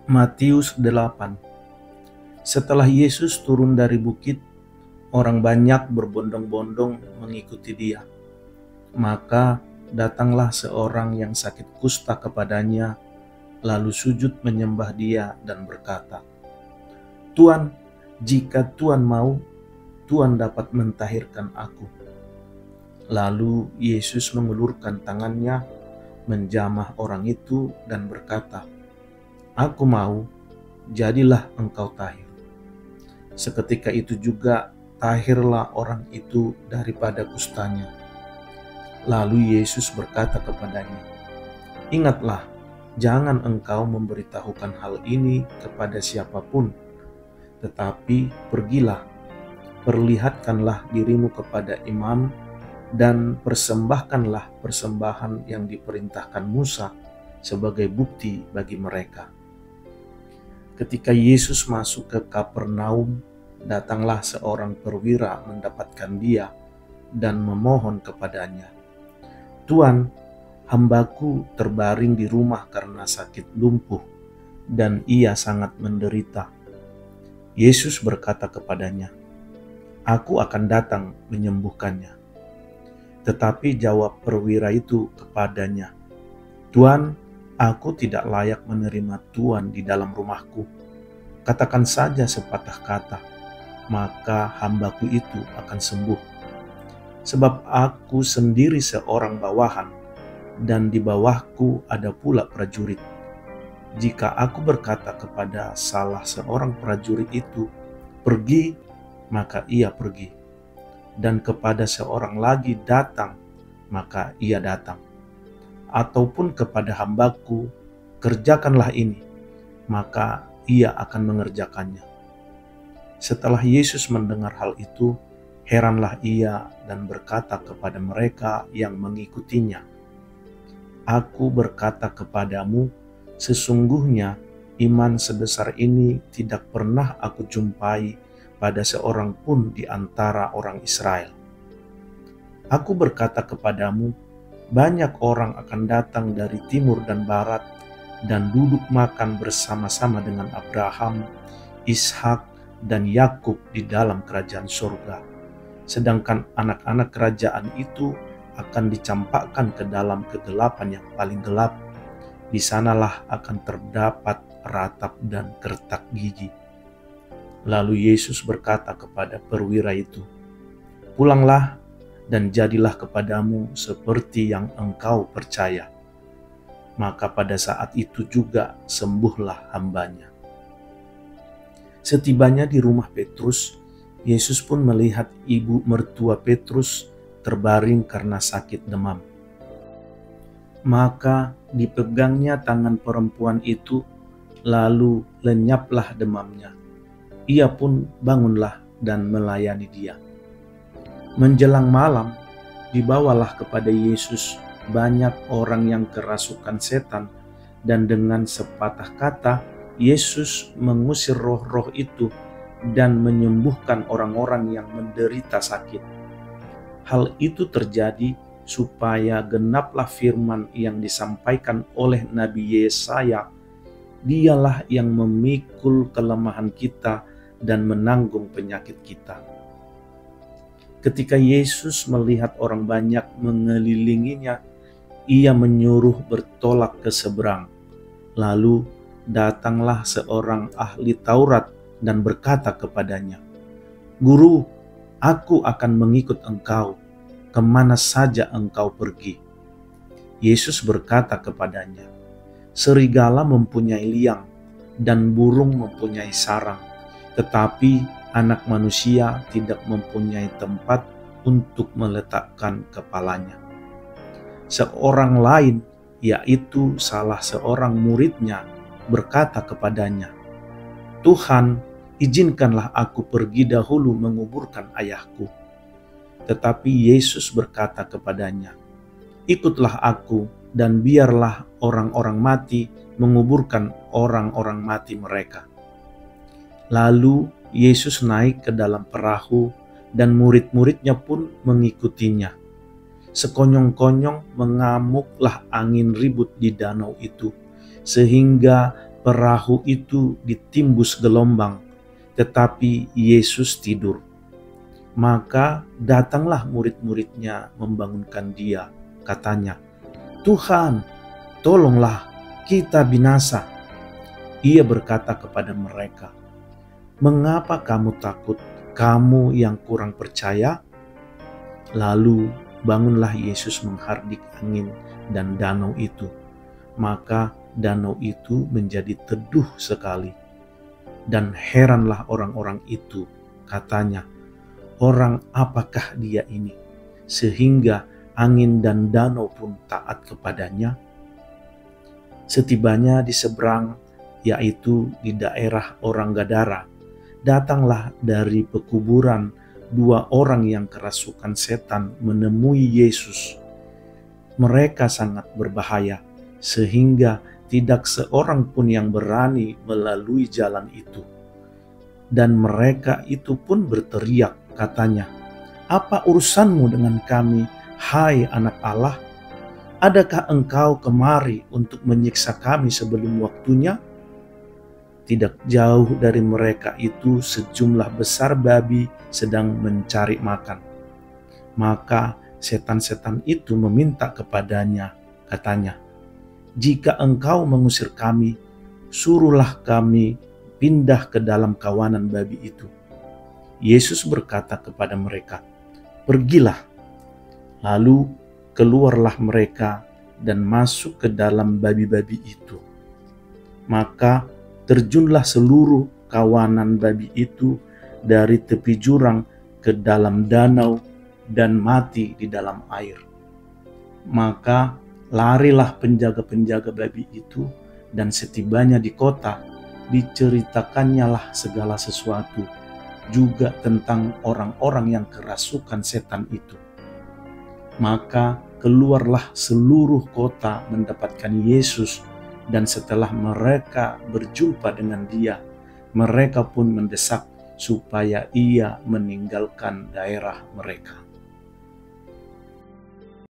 Matius 8. Setelah Yesus turun dari bukit, orang banyak berbondong-bondong mengikuti dia. Maka datanglah seorang yang sakit kusta kepadanya, lalu sujud menyembah dia dan berkata, "Tuan, jika Tuan mau, Tuan dapat mentahirkan aku." Lalu Yesus mengulurkan tangannya, menjamah orang itu dan berkata, "Aku mau, jadilah engkau tahir." Seketika itu juga tahirlah orang itu daripada kustanya. Lalu Yesus berkata kepadanya, "Ingatlah, jangan engkau memberitahukan hal ini kepada siapapun, tetapi pergilah, perlihatkanlah dirimu kepada imam, dan persembahkanlah persembahan yang diperintahkan Musa sebagai bukti bagi mereka." Ketika Yesus masuk ke Kapernaum, datanglah seorang perwira mendapatkan dia dan memohon kepadanya, "Tuan, hambaku terbaring di rumah karena sakit lumpuh, dan ia sangat menderita." Yesus berkata kepadanya, "Aku akan datang menyembuhkannya." Tetapi jawab perwira itu kepadanya, "Tuan, aku tidak layak menerima Tuan di dalam rumahku. Katakan saja sepatah kata, maka hambaku itu akan sembuh. Sebab aku sendiri seorang bawahan, dan di bawahku ada pula prajurit. Jika aku berkata kepada salah seorang prajurit itu, 'Pergi,' maka ia pergi. Dan kepada seorang lagi, 'Datang,' maka ia datang. Ataupun kepada hambaku, 'Kerjakanlah ini,' maka ia akan mengerjakannya." Setelah Yesus mendengar hal itu, heranlah ia dan berkata kepada mereka yang mengikutinya, "Aku berkata kepadamu, sesungguhnya iman sebesar ini tidak pernah aku jumpai pada seorang pun di antara orang Israel. Aku berkata kepadamu, banyak orang akan datang dari timur dan barat dan duduk makan bersama-sama dengan Abraham, Ishak, dan Yakub di dalam kerajaan surga. Sedangkan anak-anak kerajaan itu akan dicampakkan ke dalam kegelapan yang paling gelap. Di sanalah akan terdapat ratap dan kertak gigi." Lalu Yesus berkata kepada perwira itu, "Pulanglah dan jadilah kepadamu seperti yang engkau percaya." Maka pada saat itu juga sembuhlah hambanya. Setibanya di rumah Petrus, Yesus pun melihat ibu mertua Petrus terbaring karena sakit demam. Maka dipegangnya tangan perempuan itu, lalu lenyaplah demamnya. Ia pun bangunlah dan melayani dia. Menjelang malam, dibawalah kepada Yesus banyak orang yang kerasukan setan, dan dengan sepatah kata Yesus mengusir roh-roh itu dan menyembuhkan orang-orang yang menderita sakit. Hal itu terjadi supaya genaplah firman yang disampaikan oleh Nabi Yesaya, "Dialah yang memikul kelemahan kita dan menanggung penyakit kita." Ketika Yesus melihat orang banyak mengelilinginya, ia menyuruh bertolak ke seberang. Lalu datanglah seorang ahli Taurat dan berkata kepadanya, "Guru, aku akan mengikut engkau, kemana saja engkau pergi." Yesus berkata kepadanya, "Serigala mempunyai liang dan burung mempunyai sarang, tetapi Anak Manusia tidak mempunyai tempat untuk meletakkan kepalanya." Seorang lain, yaitu salah seorang muridnya, berkata kepadanya, "Tuhan, izinkanlah aku pergi dahulu menguburkan ayahku." Tetapi Yesus berkata kepadanya, "Ikutlah aku dan biarlah orang-orang mati menguburkan orang-orang mati mereka." Lalu Yesus naik ke dalam perahu dan murid-muridnya pun mengikutinya. Sekonyong-konyong mengamuklah angin ribut di danau itu, sehingga Perahu itu ditimbus gelombang, tetapi Yesus tidur. Maka datanglah murid-muridnya membangunkan dia. Katanya, "Tuhan, tolonglah, kita binasa." Ia berkata kepada mereka, "Mengapa kamu takut, kamu yang kurang percaya?" Lalu bangunlah Yesus menghardik angin dan danau itu. Maka danau itu menjadi teduh sekali. Dan heranlah orang-orang itu, katanya, "Orang apakah dia ini, sehingga angin dan danau pun taat kepadanya?" Setibanya di seberang, yaitu di daerah orang Gadara, datanglah dari pekuburan 2 orang yang kerasukan setan menemui Yesus. Mereka sangat berbahaya, sehingga tidak seorang pun yang berani melalui jalan itu. Dan mereka itu pun berteriak, katanya, "Apa urusanmu dengan kami, hai Anak Allah? Adakah engkau kemari untuk menyiksa kami sebelum waktunya?" Tidak jauh dari mereka itu sejumlah besar babi sedang mencari makan. Maka setan-setan itu meminta kepadanya, katanya, "Jika engkau mengusir kami, suruhlah kami pindah ke dalam kawanan babi itu." Yesus berkata kepada mereka, "Pergilah." Lalu keluarlah mereka dan masuk ke dalam babi-babi itu. Maka terjunlah seluruh kawanan babi itu dari tepi jurang ke dalam danau dan mati di dalam air. Maka larilah penjaga-penjaga babi itu, dan setibanya di kota, diceritakannya segala sesuatu, juga tentang orang-orang yang kerasukan setan itu. Maka keluarlah seluruh kota mendapatkan Yesus, dan setelah mereka berjumpa dengan dia, mereka pun mendesak supaya ia meninggalkan daerah mereka.